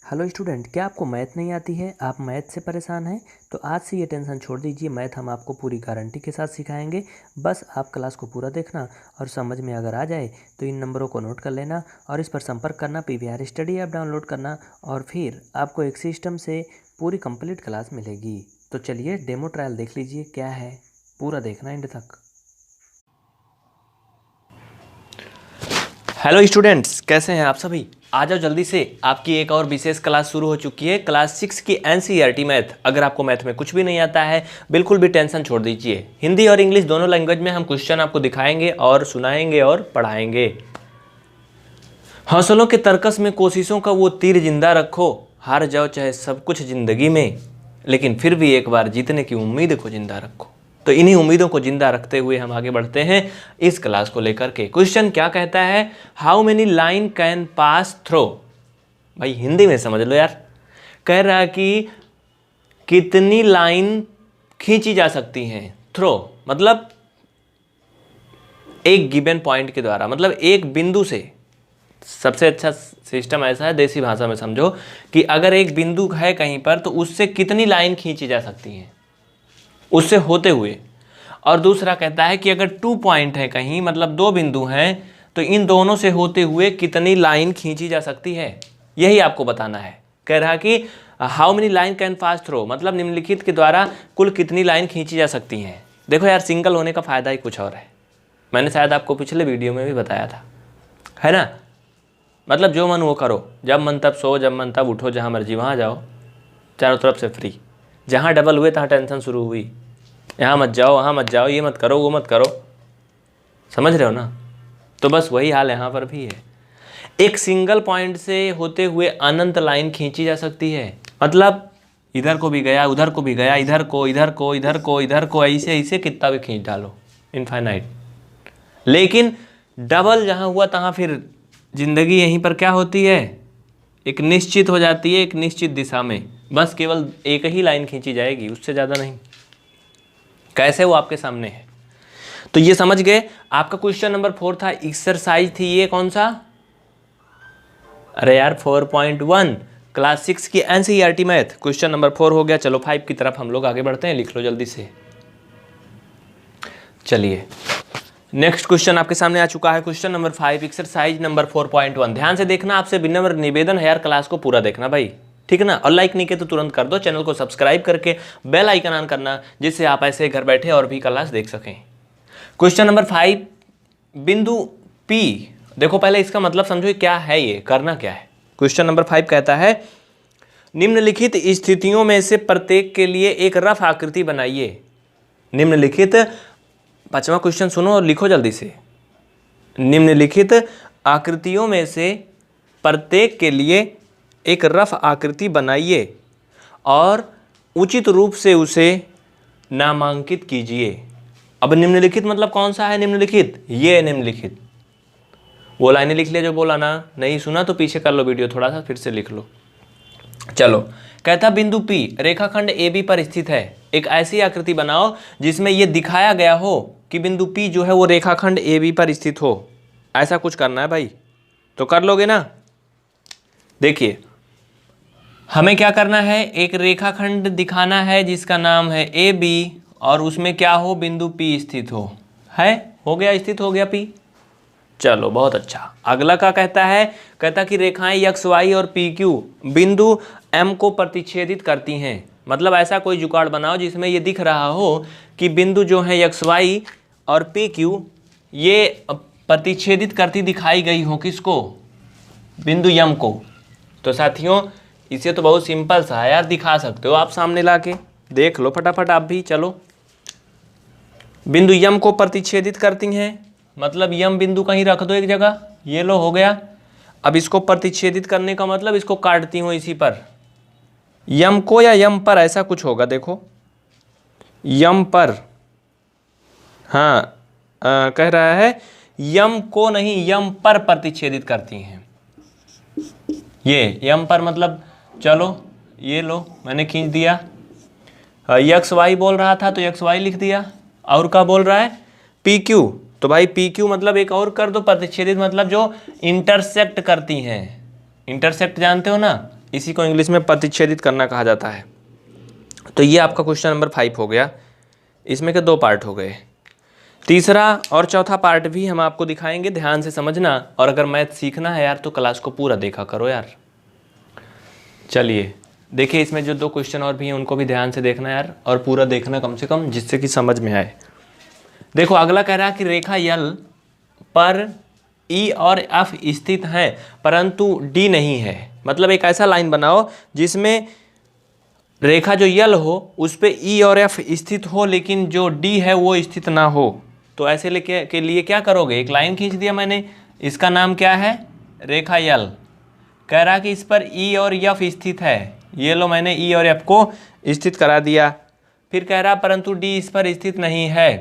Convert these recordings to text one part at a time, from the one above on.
Hello student, क्या आपको math नहीं आती है? आप मैथ से परेशान हैं? तो आज से ये टेंशन छोड़ दीजिए। मैथ हम आपको पूरी गारंटी के साथ सिखाएंगे। बस आप क्लास को पूरा देखना और समझ में अगर आ जाए तो इन नंबरों को नोट कर लेना और इस पर संपर्क करना, पीवीआर स्टडी ऐप डाउनलोड करना और फिर आपको एक सिस्टम से पूरी कंप्लीट क्लास मिलेगी। तो चलिए डेमो ट्रायल देख लीजिए क्या है, पूरा देखना एंड तक। हेलो स्टूडेंट्स, कैसे हैं आप सभी? आ जाओ जल्दी से, आपकी एक और विशेष क्लास शुरू हो चुकी है, क्लास 6 की एनसीईआरटी मैथ। अगर आपको मैथ में कुछ भी नहीं आता है, बिल्कुल भी टेंशन छोड़ दीजिए। हिंदी और इंग्लिश दोनों लैंग्वेज में हम क्वेश्चन आपको दिखाएंगे और सुनाएंगे और पढ़ाएंगे। हौसलों के तर्कस में कोशिशों का वो तीर जिंदा रखो, हार जाओ चाहे सब कुछ जिंदगी में, लेकिन फिर भी एक बार जीतने की उम्मीद को जिंदा रखो। तो इन्हीं उम्मीदों को जिंदा रखते हुए हम आगे बढ़ते हैं इस क्लास को लेकर के। क्वेश्चन क्या कहता है? How many line can pass through. भाई हिंदी में समझ लो यार। कह रहा है कि कितनी लाइन खींची जा सकती हैं। थ्रो मतलब एक गिवन पॉइंट के द्वारा, मतलब एक बिंदु से। सबसे अच्छा सिस्टम ऐसा है, देसी भाषा में समझो, कि अगर एक बिंदु है कहीं पर तो उससे कितनी लाइन खींची जा सकती हैं उससे होते हुए। और दूसरा कहता है कि अगर 2 पॉइंट है कहीं, मतलब 2 बिंदु हैं, तो इन दोनों से होते हुए कितनी लाइन खींची जा सकती है, यही आपको बताना है। कह रहा कि how many line can pass through, मतलब निम्नलिखित के द्वारा कुल कितनी लाइन खींची जा सकती हैं। देखो यार, सिंगल होने का फायदा ही कुछ और है। मैंने शायद आपको पिछले वीडियो में भी बताया था, है ना। मतलब जो मन वो करो, जब मन तब सो, जब मन तब उठो, जहाँ मर्जी वहाँ जाओ, चारों तरफ से फ्री। जहाँ डबल हुए तहाँ टेंशन शुरू हुई, यहाँ मत जाओ वहाँ मत जाओ, ये मत करो वो मत करो। समझ रहे हो ना? तो बस वही हाल यहाँ पर भी है। एक सिंगल पॉइंट से होते हुए अनंत लाइन खींची जा सकती है। मतलब इधर को भी गया, उधर को भी गया, इधर को इधर को इधर को इधर को, ऐसे ऐसे कितना भी खींच डालो, इनफाइनाइट। लेकिन डबल जहाँ हुआ तहाँ फिर जिंदगी यहीं पर क्या होती है, एक निश्चित हो जाती है, एक निश्चित दिशा में। बस केवल एक ही लाइन खींची जाएगी, उससे ज़्यादा नहीं। कैसे, वो आपके सामने है। तो ये समझ गए। आपका क्वेश्चन नंबर 4 था, एक्सरसाइज थी ये कौन सा? अरे यार 4.1 क्लास 6 की एनसीईआरटी मैथ, क्वेश्चन नंबर 4 हो गया। चलो 5 की तरफ हम लोग आगे बढ़ते हैं, लिख लो जल्दी से। चलिए नेक्स्ट क्वेश्चन आपके सामने आ चुका है, क्वेश्चन नंबर 5, एक्सरसाइज नंबर 4.1। ध्यान से देखना, आपसे विनम्र निवेदन है यार, क्लास को पूरा देखना भाई, ठीक है ना। और लाइक नहीं किया तो तुरंत कर दो, चैनल को सब्सक्राइब करके बेल आइकन ऑन करना, जिससे आप ऐसे घर बैठे और भी क्लास देख सकें। क्वेश्चन नंबर 5, बिंदु P। देखो पहले इसका मतलब समझो क्या है, ये करना क्या है। क्वेश्चन नंबर 5 कहता है, निम्नलिखित स्थितियों में से प्रत्येक के लिए एक रफ आकृति बनाइए। निम्नलिखित, 5वां क्वेश्चन सुनो और लिखो जल्दी से। निम्नलिखित आकृतियों में से प्रत्येक के लिए एक रफ आकृति बनाइए और उचित रूप से उसे नामांकित कीजिए। अब निम्नलिखित मतलब कौन सा है निम्नलिखित? ये निम्नलिखित। वो लाइनें लिख लिया जो बोला ना, नहीं सुना तो पीछे कर लो वीडियो, थोड़ा सा फिर से लिख लो। चलो, कहता बिंदु P रेखाखंड AB पर स्थित है। एक ऐसी आकृति बनाओ जिसमें यह दिखाया गया हो कि बिंदु P जो है वो रेखाखंड AB पर स्थित हो। ऐसा कुछ करना है भाई, तो कर लोगे ना। देखिए हमें क्या करना है, एक रेखाखंड दिखाना है जिसका नाम है AB और उसमें क्या हो, बिंदु P स्थित हो। है, हो गया, स्थित हो गया P। चलो बहुत अच्छा। अगला क्या कहता है? कहता कि रेखाएं XY और PQ बिंदु M को प्रतिच्छेदित करती हैं। मतलब ऐसा कोई जुगाड़ बनाओ जिसमें ये दिख रहा हो कि बिंदु जो है XY और PQ ये प्रतिच्छेदित करती दिखाई गई हो, किसको? बिंदु M को। तो साथियों इसे तो बहुत सिंपल सा है यार, दिखा सकते हो आप सामने लाके, देख लो फटाफट आप भी। चलो, बिंदु M को प्रतिच्छेदित करती हैं, मतलब यम बिंदु कहीं रख दो एक जगह, ये लो हो गया। अब इसको प्रतिच्छेदित करने का मतलब इसको काटती हूँ इसी पर, यम को या यम पर, ऐसा कुछ होगा। देखो यम पर, हाँ कह रहा है यम को नहीं, यम पर प्रतिच्छेदित करती हैं। ये यम पर मतलब, चलो ये लो मैंने खींच दिया। XY बोल रहा था तो XY लिख दिया। और क्या बोल रहा है? PQ। तो भाई PQ मतलब एक और कर दो, प्रतिच्छेदित मतलब जो इंटरसेक्ट करती हैं। इंटरसेक्ट जानते हो ना, इसी को इंग्लिश में प्रतिच्छेदित करना कहा जाता है। तो ये आपका क्वेश्चन नंबर 5 हो गया। इसमें के 2 पार्ट हो गए। तीसरा और चौथा पार्ट भी हम आपको दिखाएंगे, ध्यान से समझना। और अगर मैथ सीखना है यार तो क्लास को पूरा देखा करो यार। चलिए देखिए, इसमें जो 2 क्वेश्चन और भी हैं उनको भी ध्यान से देखना यार, और पूरा देखना कम से कम, जिससे कि समझ में आए। देखो अगला कह रहा है कि रेखा यल पर ई और एफ स्थित है परंतु डी नहीं है। मतलब एक ऐसा लाइन बनाओ जिसमें रेखा जो यल हो उस पे ई और एफ स्थित हो, लेकिन जो डी है वो स्थित ना हो। तो ऐसे लेके के लिए क्या करोगे, एक लाइन खींच दिया मैंने, इसका नाम क्या है, रेखा यल। कह रहा कि इस पर ई और एफ स्थित है, ये लो मैंने ई और एफ को स्थित करा दिया। फिर कह रहा परंतु डी इस पर स्थित नहीं है,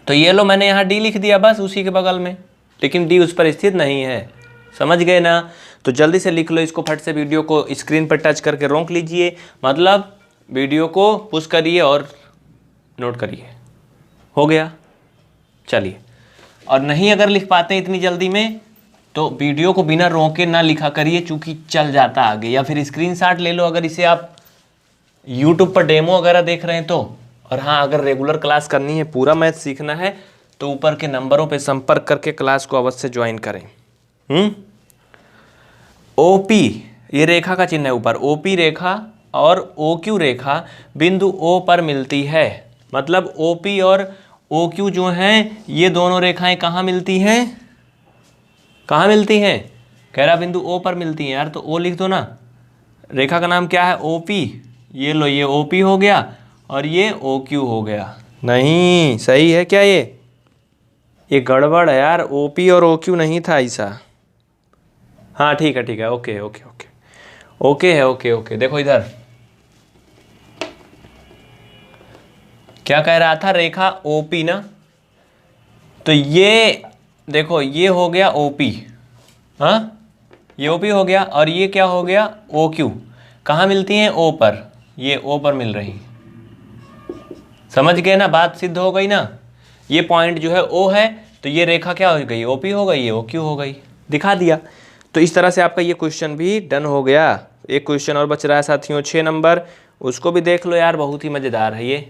तो ये लो मैंने यहाँ डी लिख दिया बस उसी के बगल में, लेकिन डी उस पर स्थित नहीं है। समझ गए ना? तो जल्दी से लिख लो इसको फट से, वीडियो को स्क्रीन पर टच करके रोक लीजिए, मतलब वीडियो को पुश करिए और नोट करिए। हो गया? चलिए, और नहीं अगर लिख पाते इतनी जल्दी में तो वीडियो को बिना रोके ना लिखा करिए, चूंकि चल जाता आगे, या फिर स्क्रीनशॉट ले लो अगर इसे आप यूट्यूब पर डेमो वगैरह देख रहे हैं तो। और हाँ, अगर रेगुलर क्लास करनी है, पूरा मैथ सीखना है, तो ऊपर के नंबरों पे संपर्क करके क्लास को अवश्य ज्वाइन करें। ओपी, ये रेखा का चिन्ह है ऊपर, ओपी रेखा और ओक्यू रेखा बिंदु ओ पर मिलती है। मतलब ओपी और ओक्यू जो हैं ये दोनों रेखाएं कहाँ मिलती हैं, कहाँ मिलती हैं? कह रहा बिंदु ओ पर मिलती हैं। यार तो ओ लिख दो ना, रेखा का नाम क्या है, ओपी। ये लो, ये ओपी हो गया और ये ओक्यू हो गया। नहीं, सही है क्या ये गड़बड़ है यार, ओपी और ओक्यू नहीं था ऐसा। हाँ ठीक है ठीक है, ओके ओके ओके ओके है, ओके ओके। देखो इधर क्या कह रहा था, रेखा ओपी ना, तो ये देखो ये हो गया ओपी, हाँ ये ओपी हो गया, और ये क्या हो गया, ओ क्यू। कहाँ मिलती हैं, ओ पर, ये ओ पर मिल रही। समझ गए ना, बात सिद्ध हो गई ना। ये पॉइंट जो है ओ है, तो ये रेखा क्या हो गई, ओपी हो गई, ये ओ क्यू हो गई, दिखा दिया। तो इस तरह से आपका ये क्वेश्चन भी डन हो गया। एक क्वेश्चन और बच रहा है साथियों, 6 नंबर, उसको भी देख लो यार, बहुत ही मज़ेदार है ये।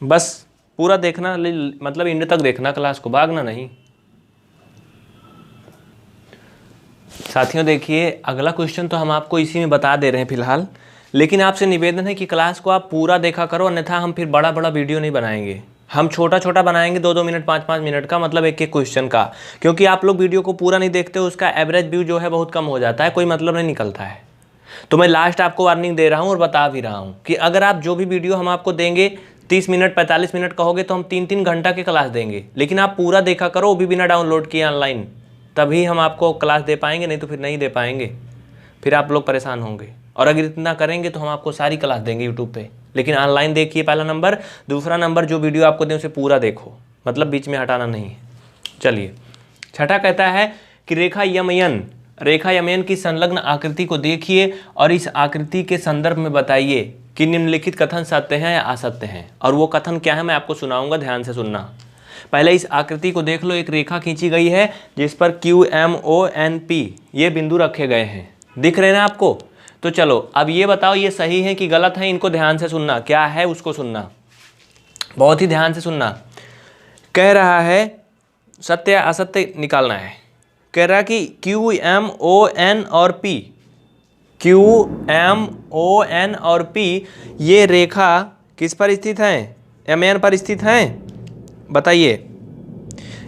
बस पूरा देखना, मतलब एंड तक देखना क्लास को, भागना नहीं। साथियों देखिए, अगला क्वेश्चन तो हम आपको इसी में बता दे रहे हैं फिलहाल, लेकिन आपसे निवेदन है कि क्लास को आप पूरा देखा करो, अन्यथा हम फिर बड़ा बड़ा वीडियो नहीं बनाएंगे, हम छोटा छोटा बनाएंगे, 2-2 मिनट 5-5 मिनट का, मतलब एक एक क्वेश्चन का। क्योंकि आप लोग वीडियो को पूरा नहीं देखते हो, उसका एवरेज व्यू जो है बहुत कम हो जाता है, कोई मतलब नहीं निकलता है। तो मैं लास्ट आपको वार्निंग दे रहा हूँ और बता भी रहा हूँ कि अगर आप जो भी वीडियो हम आपको देंगे 30 मिनट 45 मिनट कहोगे तो हम 3-3 घंटा की क्लास देंगे, लेकिन आप पूरा देखा करो, वो भी बिना डाउनलोड किए ऑनलाइन, तभी हम आपको क्लास दे पाएंगे, नहीं तो फिर नहीं दे पाएंगे, फिर आप लोग परेशान होंगे। और अगर इतना करेंगे तो हम आपको सारी क्लास देंगे यूट्यूब पे, लेकिन ऑनलाइन देखिए पहला नंबर। दूसरा नंबर, जो वीडियो आपको दें उसे पूरा देखो, मतलब बीच में हटाना नहीं। चलिए, छठा कहता है कि रेखा यमयन की संलग्न आकृति को देखिए और इस आकृति के संदर्भ में बताइए कि निम्नलिखित कथन सत्य हैं या असत्य हैं। और वो कथन क्या है मैं आपको सुनाऊंगा, ध्यान से सुनना। पहले इस आकृति को देख लो, एक रेखा खींची गई है जिस पर QMONP ये बिंदु रखे गए हैं, दिख रहे हैं आपको। तो चलो अब ये बताओ ये सही है कि गलत है, इनको ध्यान से सुनना, क्या है उसको सुनना, बहुत ही ध्यान से सुनना। कह रहा है सत्य या असत्य निकालना है। कह रहा कि QMON और P, QMON और P ये रेखा किस पर स्थित है, MN पर स्थित है। बताइए,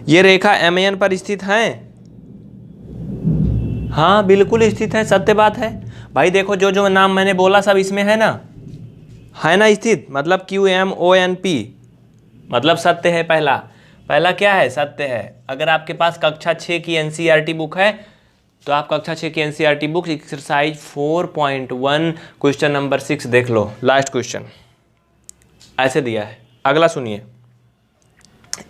ये रेखा MN पर स्थित है? हाँ बिल्कुल स्थित है, सत्य बात है भाई। देखो जो जो नाम मैंने बोला सब इसमें है ना स्थित, मतलब QMONP मतलब सत्य है। पहला क्या है, सत्य है। अगर आपके पास कक्षा 6 की NCERT बुक है तो आप कक्षा 6 की NCERT book exercise 4.1 question number 6 देख लो, लास्ट क्वेश्चन ऐसे दिया है। अगला सुनिए,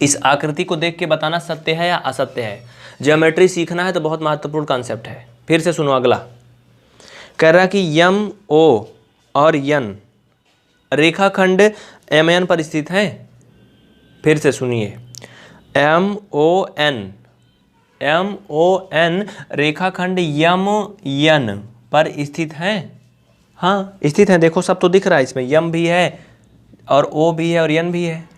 इस आकृति को देख के बताना सत्य है या असत्य है। ज्योमेट्री सीखना है तो बहुत महत्वपूर्ण कॉन्सेप्ट है। फिर से सुनो अगला, कह रहा कि MO और N रेखाखंड MN पर स्थित है। फिर से सुनिए, MON रेखाखंड MN पर स्थित हैं। हाँ स्थित हैं, देखो सब तो दिख रहा है इसमें, यम भी है और ओ भी है और यन भी है।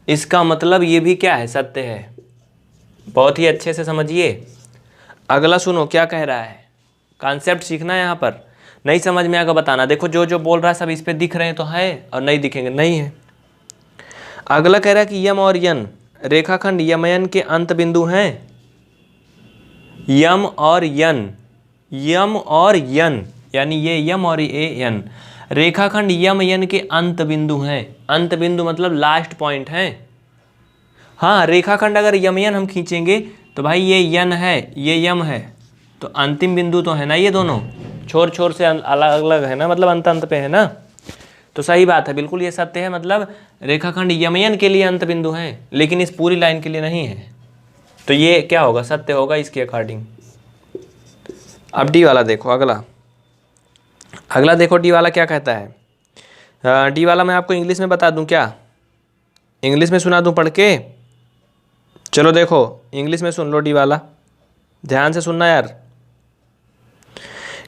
इसका मतलब ये भी क्या है, सत्य है। बहुत ही अच्छे से समझिए। अगला सुनो क्या कह रहा है, कॉन्सेप्ट सीखना है यहाँ पर, नहीं समझ में आएगा बताना। देखो जो जो बोल रहा है सब इस पे दिख रहे हैं तो है, और नहीं दिखेंगे नहीं है। अगला कह रहा है कि यम और यन रेखाखंड यमयन के अंत बिंदु हैं। यम और यन, यम और यन यानी ये यम और ये यन, रेखाखंड यम यन के अंत बिंदु हैं। अंत बिंदु मतलब लास्ट पॉइंट हैं। हाँ रेखाखंड अगर यमयन हम खींचेंगे तो भाई ये यन है ये यम है, तो अंतिम बिंदु तो है ना, ये दोनों छोर छोर से अलग अलग है ना, मतलब अंत अंत पे है ना। तो सही बात है, बिल्कुल ये सत्य है। मतलब रेखाखंड यमयन के लिए अंत बिंदु है, लेकिन इस पूरी लाइन के लिए नहीं है। तो ये क्या होगा, सत्य होगा इसके अकॉर्डिंग। अब डी वाला देखो, अगला देखो डी वाला क्या कहता है। डी वाला मैं आपको इंग्लिश में बता दूं क्या, इंग्लिश में सुना दूं पढ़ के। चलो देखो इंग्लिश में सुन लो डी वाला, ध्यान से सुनना यार।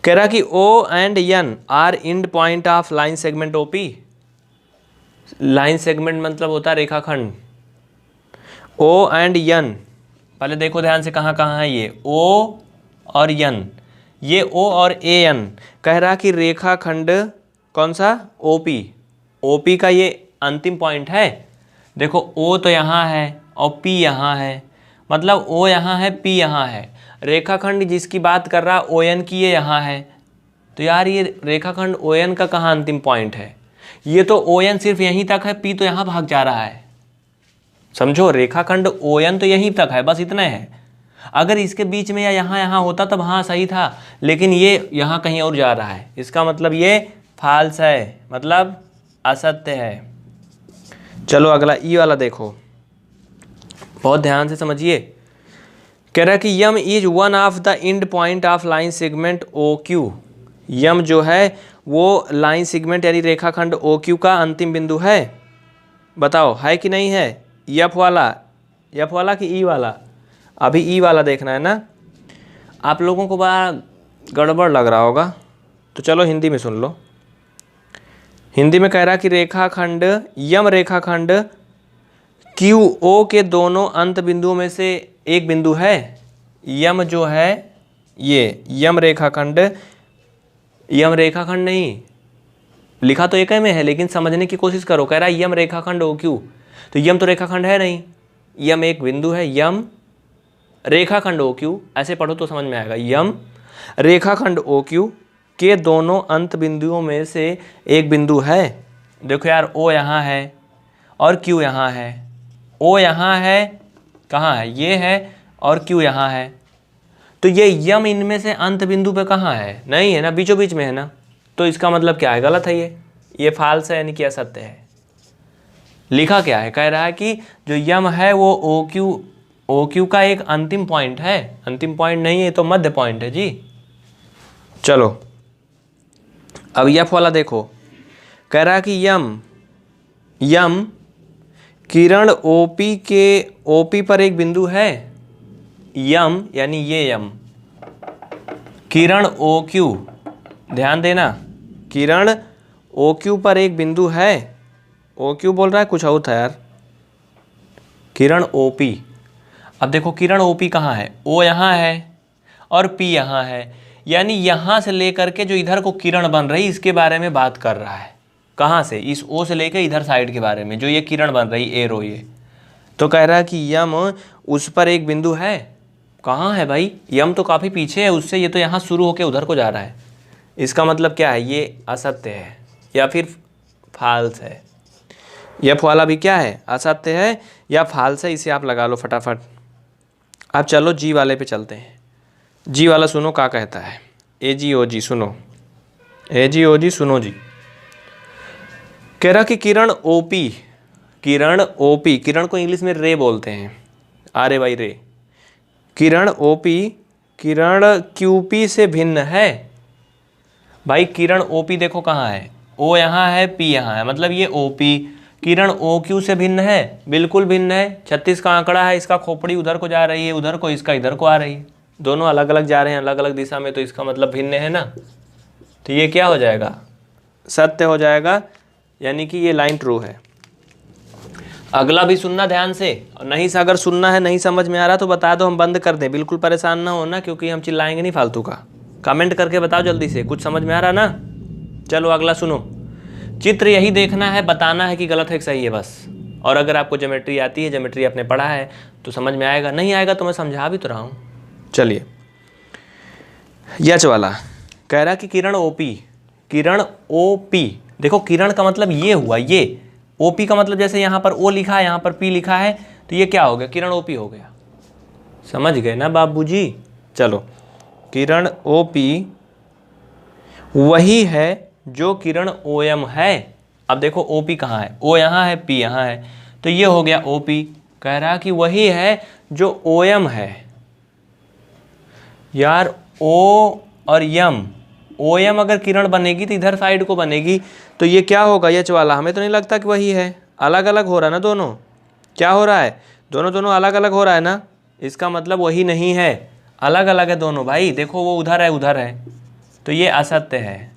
कह रहा कि O and N are end point of line segment OP. Line segment मतलब होता है रेखाखंड। ओ एंड एन, पहले देखो ध्यान से कहाँ कहाँ है ये ओ और एन, ये ओ और ए एन। कह रहा कि रेखाखंड कौन सा, ओपी। ओपी का ये अंतिम पॉइंट है। देखो ओ तो यहाँ है और पी यहाँ है, मतलब ओ यहाँ है पी यहाँ है। रेखाखंड जिसकी बात कर रहा ओ एन की ये यहाँ है, तो यार ये रेखाखंड ओ एन का कहाँ अंतिम पॉइंट है। ये तो ओ एन सिर्फ यहीं तक है, पी तो यहाँ भाग जा रहा है। समझो रेखाखंड ओ एन तो यहीं तक है, बस इतना है। अगर इसके बीच में या यहाँ यहाँ होता तब हाँ सही था, लेकिन ये यहाँ कहीं और जा रहा है, इसका मतलब ये फाल्स है, मतलब असत्य है। चलो अगला ई वाला देखो, बहुत ध्यान से समझिए। कह रहा है कि M is one of the end point of line segment O Q. M जो है वो लाइन सेगमेंट यानी रेखाखंड ओ क्यू का अंतिम बिंदु है। बताओ है कि नहीं है। एफ वाला कि ई वाला, अभी ई वाला देखना है ना। आप लोगों को बड़ा गड़बड़ लग रहा होगा, तो चलो हिंदी में सुन लो। हिंदी में कह रहा कि रेखाखंड यम रेखाखंड क्यू ओ के दोनों अंत बिंदुओं में से एक बिंदु है। यम जो है ये यम रेखाखंड नहीं, लिखा तो एक ही में है लेकिन समझने की कोशिश करो। कह रहा है यम रेखाखंड ओ क्यू, तो यम तो रेखाखंड है नहीं, यम एक बिंदु है। यम रेखाखंड ओ क्यू, ऐसे पढ़ो तो समझ में आएगा। यम रेखाखंड ओ क्यू के दोनों अंत बिंदुओं में से एक बिंदु है। देखो यार ओ यहाँ है और क्यू यहाँ है। ओ यहाँ है, कहाँ है, ये है, और क्यू यहाँ है। तो ये यम इनमें से अंत बिंदु पे कहाँ है, नहीं है ना, बीचों बीच में है ना। तो इसका मतलब क्या है, गलत है ये फाल्स है, यानी कि असत्य है। लिखा क्या है, कह रहा है कि जो यम है वो ओ क्यू का एक अंतिम पॉइंट है। अंतिम पॉइंट नहीं है तो मध्य पॉइंट है जी। चलो अब एफ वाला देखो, कह रहा है कि यम किरण ओपी पर एक बिंदु है। यम यानी ये यम, किरण ओ क्यू, ध्यान देना, किरण ओ क्यू पर एक बिंदु है। ओ क्यू बोल रहा है, कुछ और था यार, किरण ओपी। अब देखो किरण ओपी कहाँ है, ओ यहाँ है और पी यहाँ है, यानी यहाँ से लेकर के जो इधर को किरण बन रही इसके बारे में बात कर रहा है। कहाँ से, इस ओ से लेकर इधर साइड के बारे में, जो ये किरण बन रही एरो ये। तो कह रहा है कि यम उस पर एक बिंदु है। कहाँ है भाई, यम तो काफ़ी पीछे है उससे, ये तो यहाँ शुरू होकर उधर को जा रहा है। इसका मतलब क्या है, ये असत्य है या फिर फाल्स है। यफ वाला भी क्या है, असत्य है या फाल्स है, इसे आप लगा लो फटाफट। अब चलो जी वाले पे चलते हैं। जी वाला सुनो क्या कहता है। ए जी ओ जी सुनो, ए जी ओ जी सुनो जी। कह रहा कि किरण ओपी, किरण को इंग्लिश में रे बोलते हैं, आरे भाई रे। किरण ओपी किरण क्यूपी से भिन्न है। भाई किरण ओपी देखो कहाँ है, ओ यहाँ है पी यहाँ है, मतलब ये ओपी किरण ओ क्यू से भिन्न है, बिल्कुल भिन्न है। 36 का आंकड़ा है, इसका खोपड़ी उधर को जा रही है उधर को, इसका इधर को आ रही है, दोनों अलग अलग जा रहे हैं अलग अलग दिशा में, तो इसका मतलब भिन्न है ना। तो ये क्या हो जाएगा, सत्य हो जाएगा, यानी कि ये लाइन ट्रू है। अगला भी सुनना ध्यान से, और नहीं से अगर सुनना है, नहीं समझ में आ रहा तो बता दो, हम बंद कर दें, बिल्कुल परेशान ना होना, क्योंकि हम चिल्लाएंगे नहीं फालतू का। कमेंट करके बताओ जल्दी से, कुछ समझ में आ रहा ना। चलो अगला सुनो। चित्र यही देखना है, बताना है कि गलत है कि सही है बस। और अगर आपको ज्योमेट्री आती है, ज्योमेट्री आपने पढ़ा है तो समझ में आएगा, नहीं आएगा तो मैं समझा भी तो रहा हूँ। चलिए, यच वाला कह रहा कि किरण ओपी, किरण ओपी, देखो किरण का मतलब ये हुआ, ये ओपी का मतलब जैसे यहाँ पर ओ लिखा है, यहाँ पर पी लिखा है, तो ये क्या हो गया, किरण ओपी हो गया। समझ गए ना बाबूजी। चलो, किरण ओपी वही है जो किरण ओएम है। अब देखो ओपी कहाँ है, ओ यहाँ है, पी यहाँ है, तो ये हो गया ओपी। कह रहा कि वही है जो ओएम है। यार ओ और यम, ओएम अगर किरण बनेगी तो इधर साइड को बनेगी, तो ये क्या होगा, यच वाला। हमें तो नहीं लगता कि वही है, अलग अलग हो रहा है ना दोनों। क्या हो रहा है, दोनों अलग अलग हो रहा है ना, इसका मतलब वही नहीं है, अलग अलग है दोनों। भाई देखो वो उधर है, उधर है, तो ये असत्य है।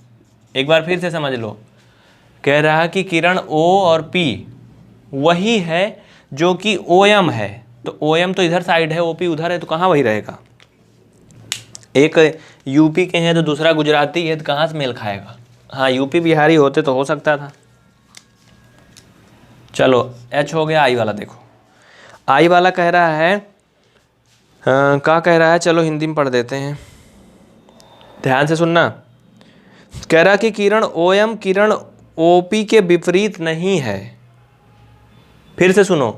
एक बार फिर से समझ लो। कह रहा कि किरण ओ और पी वही है जो कि ओएम है, तो ओएम तो इधर साइड है, ओपी उधर है, तो कहाँ वही रहेगा। एक यूपी के हैं तो दूसरा गुजराती है, तो कहाँ से मेल खाएगा। हाँ, यूपी बिहारी होते तो हो सकता था। चलो एच हो गया। आई वाला देखो, आई वाला कह रहा है, क्या कह रहा है, चलो हिंदी में पढ़ देते हैं, ध्यान से सुनना। कह रहा कि किरण ओएम किरण ओपी के विपरीत नहीं है। फिर से सुनो,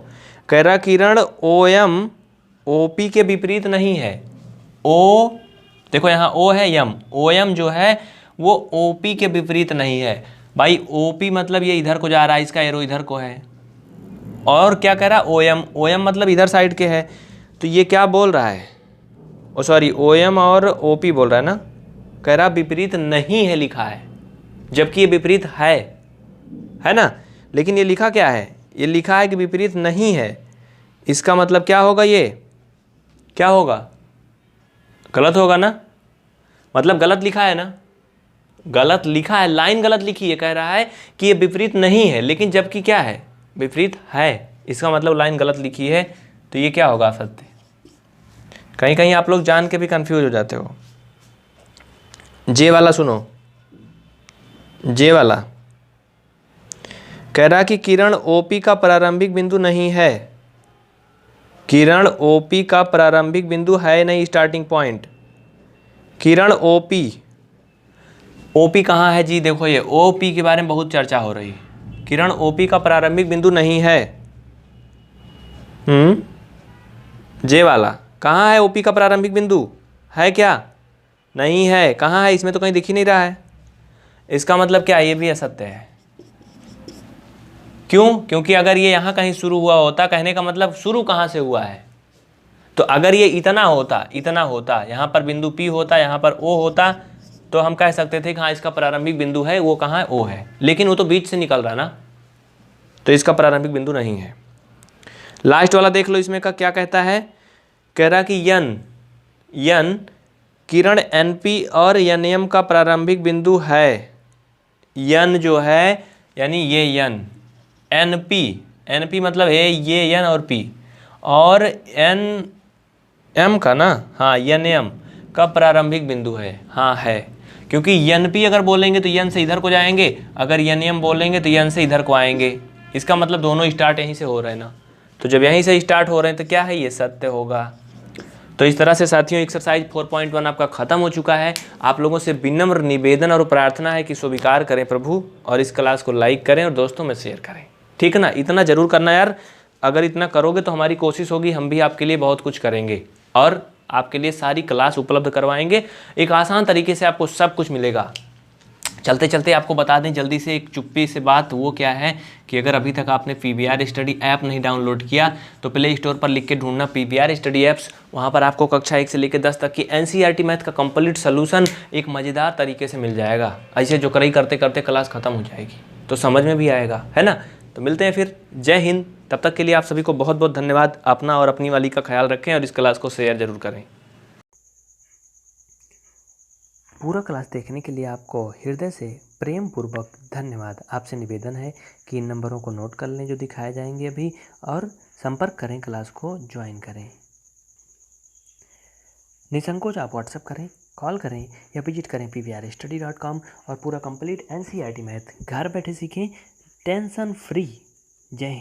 कह रहा किरण ओएम ओपी के विपरीत नहीं है। ओ देखो यहाँ ओ है, यम, ओएम जो है वो ओपी के विपरीत नहीं है। भाई ओपी मतलब ये इधर को जा रहा है, इसका एरो इधर को है। और क्या कह रहा है, ओएम, ओएम मतलब इधर साइड के है, तो ये क्या बोल रहा है, ओ सॉरी, ओएम और ओपी बोल रहा है ना। कह रहा विपरीत नहीं है लिखा है, जबकि ये विपरीत है ना। लेकिन ये लिखा क्या है, ये लिखा है कि विपरीत नहीं है। इसका मतलब क्या होगा, ये क्या होगा, गलत होगा ना। मतलब गलत लिखा है ना, गलत लिखा है, लाइन गलत लिखी है। कह रहा है कि ये विपरीत नहीं है, लेकिन जबकि क्या है, विपरीत है। इसका मतलब लाइन गलत लिखी है, तो ये क्या होगा, असत्य। कहीं कहीं आप लोग जान के भी कंफ्यूज हो जाते हो। जे वाला सुनो, जे वाला कह रहा कि किरण ओपी का प्रारंभिक बिंदु नहीं है। किरण ओपी का प्रारंभिक बिंदु है नहीं, स्टार्टिंग पॉइंट। किरण ओपी, ओपी कहाँ है जी, देखो ये ओपी के बारे में बहुत चर्चा हो रही है। किरण ओपी का प्रारंभिक बिंदु नहीं है। जे वाला कहाँ है, ओपी का प्रारंभिक बिंदु है क्या, नहीं है। कहाँ है, इसमें तो कहीं दिख ही नहीं रहा है। इसका मतलब क्या, ये भी असत्य है। क्यों, क्योंकि अगर ये यहाँ कहीं शुरू हुआ होता, कहने का मतलब शुरू कहाँ से हुआ है, तो अगर ये इतना होता, यहाँ पर बिंदु P होता, यहाँ पर O होता, तो हम कह सकते थे कि हाँ इसका प्रारंभिक बिंदु है, वो कहाँ है, O है। लेकिन वो तो बीच से निकल रहा ना, तो इसका प्रारंभिक बिंदु नहीं है। लास्ट वाला देख लो, इसमें का क्या कहता है। कह रहा कि यन किरण NP और NM का प्रारंभिक बिंदु है। यन जो है, यानी ये यन, NP मतलब है ये यन और P, और NM का ना, हाँ NM का प्रारंभिक बिंदु है। हाँ है, क्योंकि NP अगर बोलेंगे तो यन से इधर को जाएंगे, अगर NM बोलेंगे तो यन से इधर को आएंगे। इसका मतलब दोनों स्टार्ट यहीं से हो रहे हैं ना, तो जब यहीं से स्टार्ट हो रहे हैं तो क्या है, ये सत्य होगा। तो इस तरह से साथियों एक्सरसाइज 4.1 आपका खत्म हो चुका है। आप लोगों से विनम्र निवेदन और प्रार्थना है कि स्वीकार करें प्रभु, और इस क्लास को लाइक करें और दोस्तों में शेयर करें, ठीक है ना। इतना जरूर करना यार, अगर इतना करोगे तो हमारी कोशिश होगी, हम भी आपके लिए बहुत कुछ करेंगे और आपके लिए सारी क्लास उपलब्ध करवाएंगे। एक आसान तरीके से आपको सब कुछ मिलेगा। चलते चलते आपको बता दें जल्दी से एक चुप्पी से बात, वो क्या है कि अगर अभी तक आपने PBR स्टडी ऐप नहीं डाउनलोड किया तो प्ले स्टोर पर लिख के ढूंढना PBR स्टडी ऐप्स। वहाँ पर आपको कक्षा 1 से लेकर 10 तक की NCERT मैथ का कंप्लीट सोल्यूशन एक मज़ेदार तरीके से मिल जाएगा। ऐसे जो करते करते क्लास ख़त्म हो जाएगी, तो समझ में भी आएगा, है ना। तो मिलते हैं फिर, जय हिंद। तब तक के लिए आप सभी को बहुत बहुत धन्यवाद। अपना और अपनी वाली का ख्याल रखें और इस क्लास को शेयर जरूर करें। पूरा क्लास देखने के लिए आपको हृदय से प्रेम पूर्वक धन्यवाद। आपसे निवेदन है कि इन नंबरों को नोट कर लें जो दिखाए जाएंगे अभी, और संपर्क करें, क्लास को ज्वाइन करें। निसंकोच आप व्हाट्सएप करें, कॉल करें या विजिट करें pvrstudy.com और पूरा कंप्लीट NCERT मैथ घर बैठे सीखें, टेंशन फ्री। जय हिंद।